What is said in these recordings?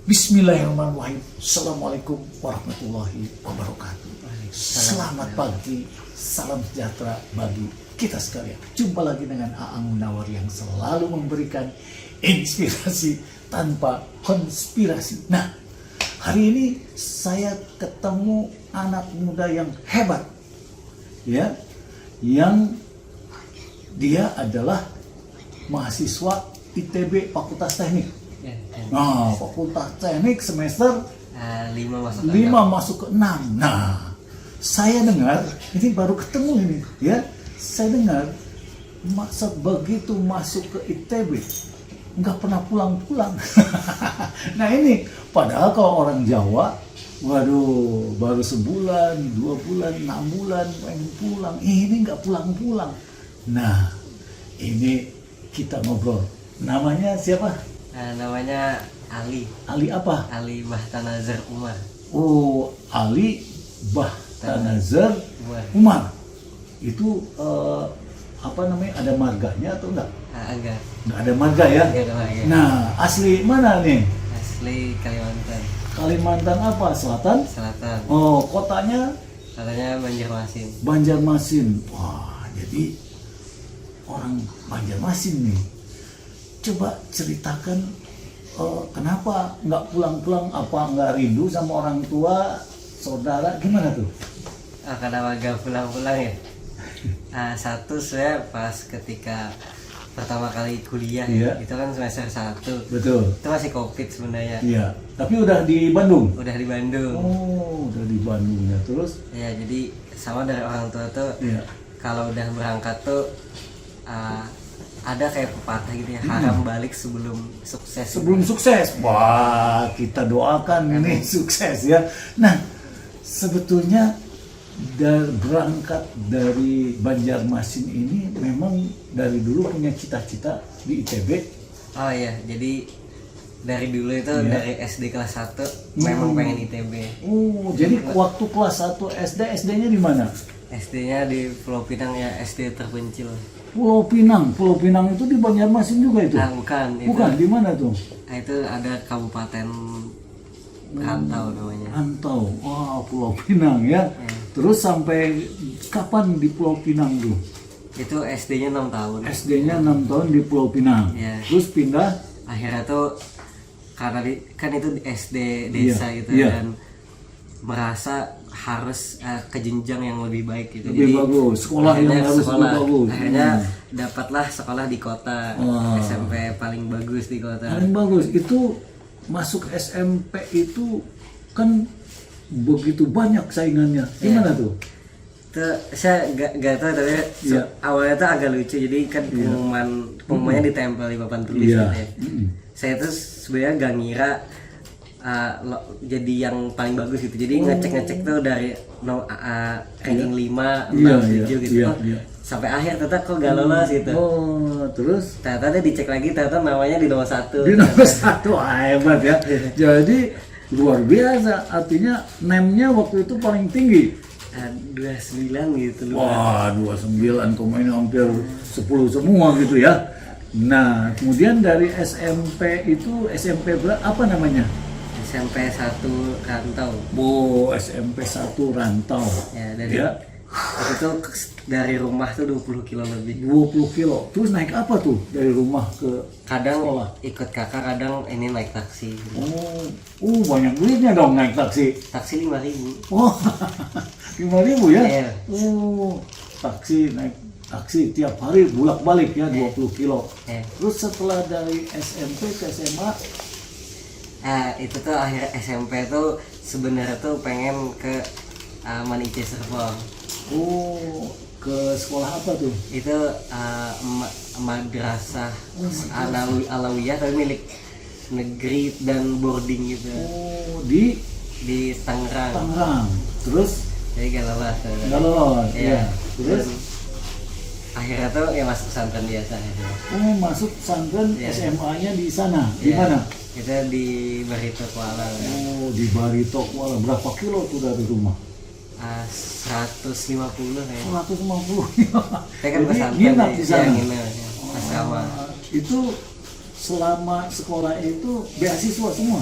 Bismillahirrahmanirrahim. Assalamualaikum warahmatullahi wabarakatuh. Selamat pagi, salam sejahtera bagi kita sekalian. Jumpa lagi dengan Aang Munawar yang selalu memberikan inspirasi tanpa konspirasi. Nah, hari ini saya ketemu anak muda yang hebat, ya, yang dia adalah mahasiswa ITB Fakultas Teknik. Nah, Fakultas Teknik semester 5 masuk ke 6. Nah, saya dengar, ini baru ketemu ini, ya. Saya dengar begitu masuk ke ITB nggak pernah pulang-pulang. Nah ini, padahal kalau orang Jawa, waduh, baru sebulan, 2 bulan, 6 bulan pengen pulang. Ini nggak pulang-pulang. Nah, ini kita ngobrol. Namanya siapa? Namanya Ali. Ali apa? Ali Bahtanazar Umar. Oh, Ali Bahtanazar Umar. Itu apa namanya? Ada marganya atau enggak? Enggak. Enggak ada marga ya? Enggak ada marga. Nah, asli mana nih? Asli Kalimantan. Kalimantan apa? Selatan? Selatan. Oh, kotanya? Katanya Banjarmasin. Banjarmasin. Wah, jadi orang Banjarmasin nih. Coba ceritakan kenapa nggak pulang-pulang, apa nggak rindu sama orang tua, saudara, gimana tuh? Kenapa gak pulang-pulang ya? Satu, saya pas ketika pertama kali kuliah, Iya. itu kan semester 1. Betul. Itu masih COVID sebenarnya. Iya. Tapi udah di Bandung? Udah di Bandung. Oh, udah di Bandung ya. Terus? Ya, jadi sama dari orang tua tuh, Iya. kalau udah berangkat tuh ada kayak pepatah gitu ya, haram balik sebelum sukses. Sebelum sukses. Wah, kita doakan ini sukses ya. Nah, sebetulnya berangkat dari Banjarmasin ini memang dari dulu punya cita-cita di ITB. Oh iya, jadi dari dulu itu dari SD kelas 1 memang pengen ITB. Oh, jadi waktu kelas 1 SD, SD-nya di mana? SD-nya di Pulau Pinang ya, SD terpencil. Pulau Pinang itu di Banjarmasin juga itu? Bukan. Bukan, di mana tuh? Itu ada Kabupaten Rantau namanya. Rantau, wah, Pulau Pinang ya. Terus sampai kapan di Pulau Pinang tuh? Itu SD-nya 6 tahun. SD-nya 6 tahun di Pulau Pinang. Ya. Terus pindah? Akhirnya tuh karena kan itu di SD desa gitu dan merasa harus ke jenjang yang lebih baik gitu. Lebih jadi bagus, sekolah yang harus lebih bagus. Akhirnya dapatlah sekolah di kota. SMP paling bagus di kota. Paling bagus itu masuk SMP itu kan begitu banyak saingannya. Gimana tuh? Itu saya gak tahu, tapi awalnya tuh agak lucu. Jadi kan pengumumannya ditempel di papan tulis gitu ya. Saya tuh sebenarnya gak ngira jadi yang paling bagus gitu. Jadi ngecek tuh dari ranking 5, 6, 7 gitu. Sampai akhir ternyata kok gak lolos gitu. Oh, terus? Ternyata dia dicek lagi, ternyata namanya di nomor 1. Di nomor 1, hebat ya. Jadi luar biasa, artinya NEM-nya waktu itu paling tinggi. 29 gitu. Wah, 29 ini hampir 10 semua gitu ya. Nah, kemudian dari SMP itu SMP apa namanya? SMP 1 Rantau. Oh, SMP 1 Rantau. Ya, itu dari rumah tuh 20 kilo lebih. 20 kilo. Terus naik apa tuh dari rumah ke kadang sekolah? Ikut kakak, kadang ini naik taksi. Banyak duitnya dong naik taksi. Taksi 5.000. Oh, 5.000 ya? Iya. Naik taksi tiap hari bolak-balik ya, 20 kilo. Terus setelah dari SMP ke SMA? Itu tuh akhir SMP tuh sebenarnya tuh pengen ke Manice Serpong. Oh, ke sekolah apa tuh? Itu madrasah Alawiyah tapi milik negeri dan boarding gitu. Oh, di Tangerang. Tangerang. Terus? Jadi gak lolos. Gak lolos. Iya. Terus? Akhirnya tuh ya masuk pesantren biasa aja. Oh, masuk pesantren. SMA-nya di sana. Di mana? Kita di Barito Kuala. Oh, di Barito Kuala. Berapa kilo tuh dari rumah? 150 kayaknya. 150. Saya kan pesantren nginap di sana. Asrama. Itu selama sekolah itu beasiswa semua.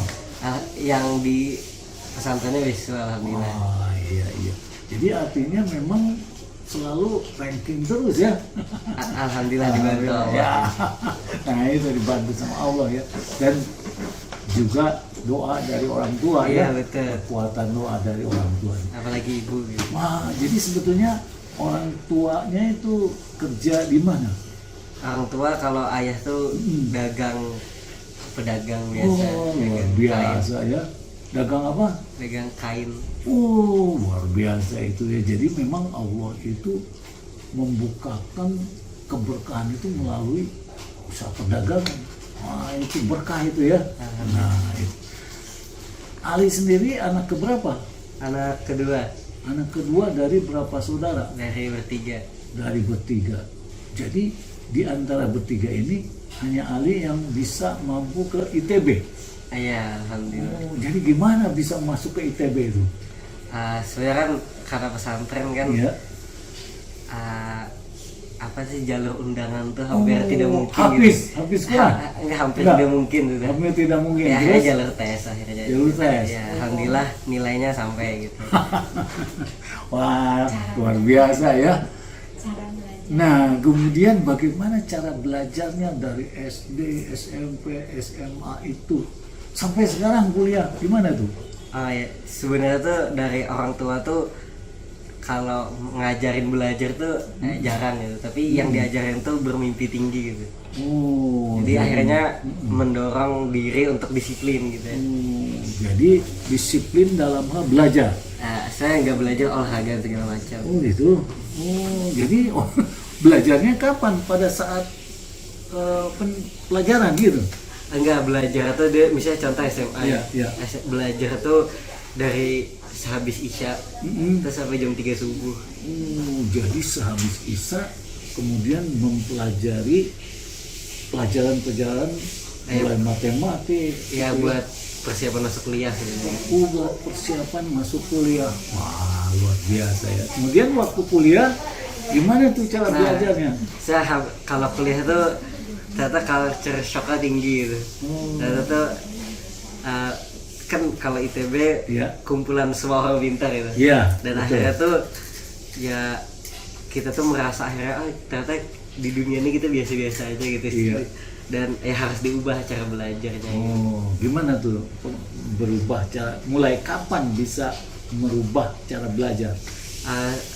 Yang di pesantrennya beasiswa alhamdulillah. Iya iya. Jadi artinya memang selalu ranking terus ya. Alhamdulillah dibantu Allah. Ya. Nah itu dibantu sama Allah ya. Dan juga doa dari orang tua Iya, ya. betul. Kekuatan doa dari orang tua. Apalagi ibu gitu. Wah, jadi sebetulnya orang tuanya itu kerja di mana? Orang tua kalau ayah tuh pedagang biasa. Oh, luar Dagang biasa ya. Dagang apa? kain. Dagang kain. Oh, luar biasa itu ya. Jadi memang Allah itu membukakan keberkahan itu melalui usaha perdagangan. Wah, itu berkah itu ya. Nah, itu. Ali sendiri anak keberapa? Anak kedua Anak kedua dari berapa saudara? dari bertiga. Dari bertiga. Jadi di antara bertiga ini hanya Ali yang bisa mampu ke ITB. Iya, alhamdulillah. Oh, jadi gimana bisa masuk ke ITB itu? Sebenarnya kan karena pesantren kan Iya. apa sih jalur undangan tuh hampir tidak mungkin Habis Quran? Enggak, hampir Enggak. tidak mungkin gitu. Hampir tidak mungkin. Ya, akhirnya Terus? jalur tes akhirnya. Jalur tes. Ya, alhamdulillah nilainya sampai gitu. Wah, luar biasa ya. Nah, kemudian bagaimana cara belajarnya dari SD, SMP, SMA itu sampai sekarang kuliah? Gimana tuh? Oh ya, sebenarnya tuh dari orang tua tuh kalau ngajarin belajar tuh jarang gitu, tapi yang diajarin tuh bermimpi tinggi gitu. Oh, Jadi akhirnya mendorong diri untuk disiplin gitu ya. jadi disiplin dalam hal belajar. Saya nggak belajar olahraga segala macam. Oh gitu. Oh, jadi belajarnya kapan? Pada saat pelajaran gitu? Enggak, belajar tuh dia misalnya contoh SMA Iya, iya. Belajar tuh dari sehabis Isya terus sampai jam 3 subuh. Jadi sehabis Isya kemudian mempelajari pelajaran-pelajaran mulai matematik. Ya buat persiapan masuk kuliah sebenarnya. Buat persiapan masuk kuliah. Wah, luar biasa ya. Kemudian waktu kuliah gimana tuh cara belajarnya? Saya kalau kuliah tuh ternyata culture shocknya tinggi gitu. Ternyata tuh kan kalau ITB Iya. kumpulan semua orang pintar gitu. Iya, Dan betul. akhirnya tuh ya kita tuh merasa akhirnya ternyata di dunia ini kita biasa-biasa aja gitu. Iya. Dan harus diubah cara belajarnya. Oh, gimana tuh berubah cara? Mulai kapan bisa merubah cara belajar?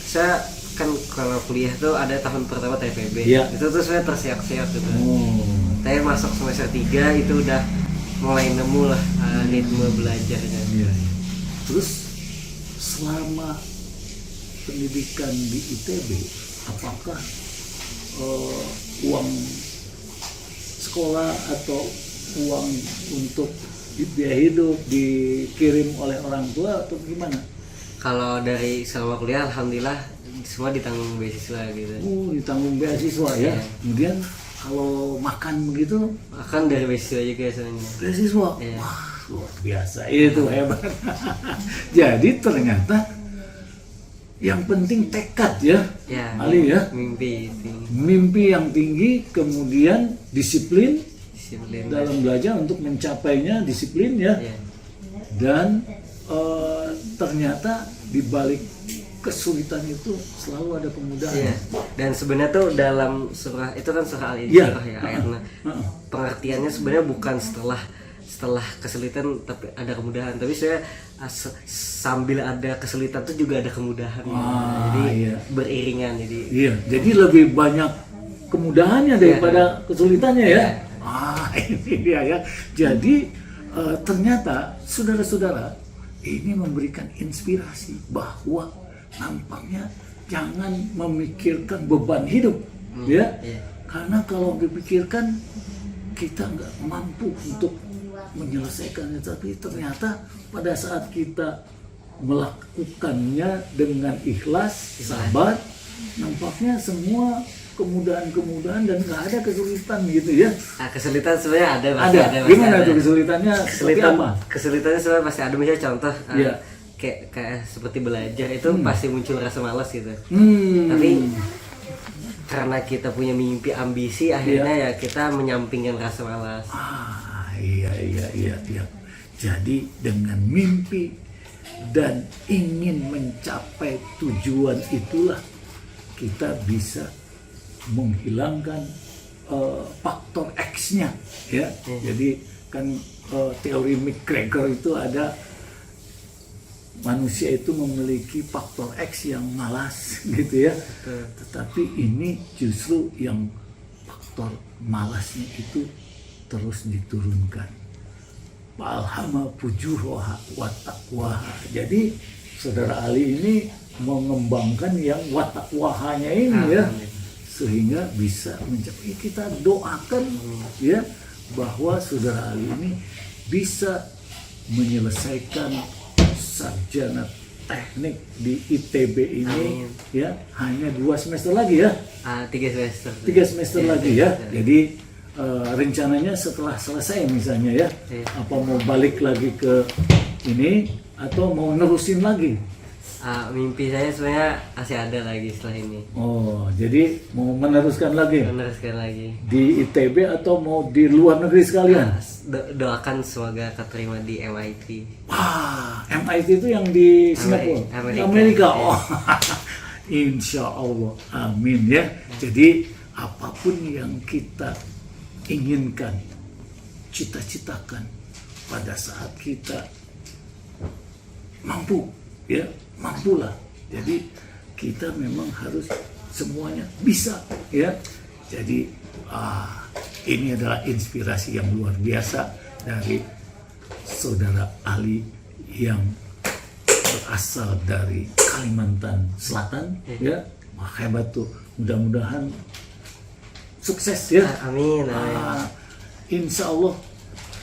Saya kan kalau kuliah tuh ada tahun pertama TPB. Iya. Itu tuh saya tersiap-siap gitu. Oh, Saya masuk semester 3 itu udah mulai nemu lah ritme belajarnya. iya. Terus selama pendidikan di ITB, apakah uang sekolah atau uang untuk biaya hidup dikirim oleh orang tua atau gimana? Kalau dari selama kuliah alhamdulillah semua ditanggung beasiswa gitu. Ditanggung beasiswa ya. Iya. Kemudian kalau makan begitu Akan dari beasiswa juga sebenarnya. beasiswa. Iya. Wah, luar biasa. Itu hebat. Jadi ternyata yang penting tekad ya. Ya, Ali ya. mimpi itu. Mimpi yang tinggi, kemudian disiplin Disiplin. dalam belajar untuk mencapainya, disiplin ya. Ya. Dan ternyata di balik kesulitan itu selalu ada kemudahan. Iya. Dan sebenarnya tuh dalam surah itu kan surah Iya. Al-Insyirah ya ayatnya. Pengertiannya sebenarnya bukan setelah kesulitan tapi ada kemudahan. Tapi saya sambil ada kesulitan tuh juga ada kemudahan. Jadi iya. beriringan jadi. Iya, jadi lebih banyak kemudahannya daripada kesulitannya ya. Ini dia ya. Jadi ternyata saudara-saudara ini memberikan inspirasi bahwa nampaknya jangan memikirkan beban hidup, ya. Iya. Karena kalau dipikirkan kita nggak mampu untuk menyelesaikannya, tapi ternyata pada saat kita melakukannya dengan ikhlas, sabar, nampaknya semua kemudahan-kemudahan dan nggak ada kesulitan gitu ya. Kesulitan sebenarnya ada. Pasti Ada. pasti Gimana ada. tuh kesulitannya? Seperti apa? Kesulitannya sebenarnya pasti ada, misalnya contoh Iya. kayak seperti belajar itu pasti muncul rasa malas gitu. Tapi karena kita punya mimpi, ambisi, akhirnya ya kita menyampingkan rasa malas. Iya. Jadi dengan mimpi dan ingin mencapai tujuan itulah kita bisa menghilangkan faktor X-nya, ya. Jadi kan teori McGregor itu ada manusia itu memiliki faktor X yang malas gitu ya. Tetapi ini justru yang faktor malasnya itu terus diturunkan. Alhama fujuroha wa taqwaha. Jadi saudara Ali ini mengembangkan yang wa taqwahanya ini ya, sehingga bisa mencapai. Kita doakan ya bahwa saudara Ali ini bisa menyelesaikan sarjana teknik di ITB ini. Amin. Ya, hanya 2 semester lagi ya. 3 semester. 3 semester lagi ya. Jadi rencananya setelah selesai misalnya ya, apa mau balik lagi ke ini atau mau nerusin lagi? Mimpi saya sebenarnya masih ada lagi setelah ini. Oh, jadi mau meneruskan lagi? Meneruskan lagi. Di ITB atau mau di luar negeri sekalian? Doakan semoga keterima di MIT. Wah, MIT itu yang di Singapura? Amerika. Oh, insya Allah, amin ya. Jadi apapun yang kita inginkan, cita-citakan pada saat kita mampu, ya mampulah. Jadi kita memang harus semuanya bisa, ya. Jadi ini adalah inspirasi yang luar biasa dari saudara Ali yang berasal dari Kalimantan Selatan, ya. Wah, hebat tuh. Mudah-mudahan sukses ya. Amin. Insya Allah,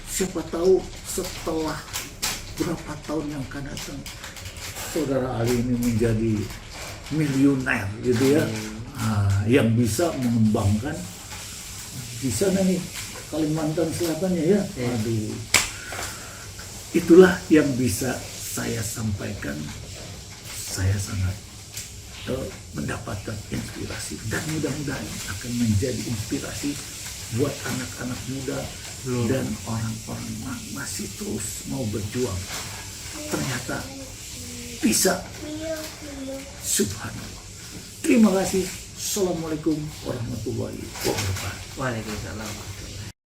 siapa tahu setelah berapa tahun yang akan datang saudara Ali ini menjadi miliuner gitu ya. Yang bisa mengembangkan di sana nih Kalimantan Selatannya ya. Aduh, itulah yang bisa saya sampaikan. Saya sangat mendapatkan inspirasi dan mudah-mudahan akan menjadi inspirasi buat anak-anak muda dan orang-orang yang masih terus mau berjuang. Ternyata bisa. Subhanallah. Terima kasih. Assalamualaikum warahmatullahi wabarakatuh. Waalaikumsalam.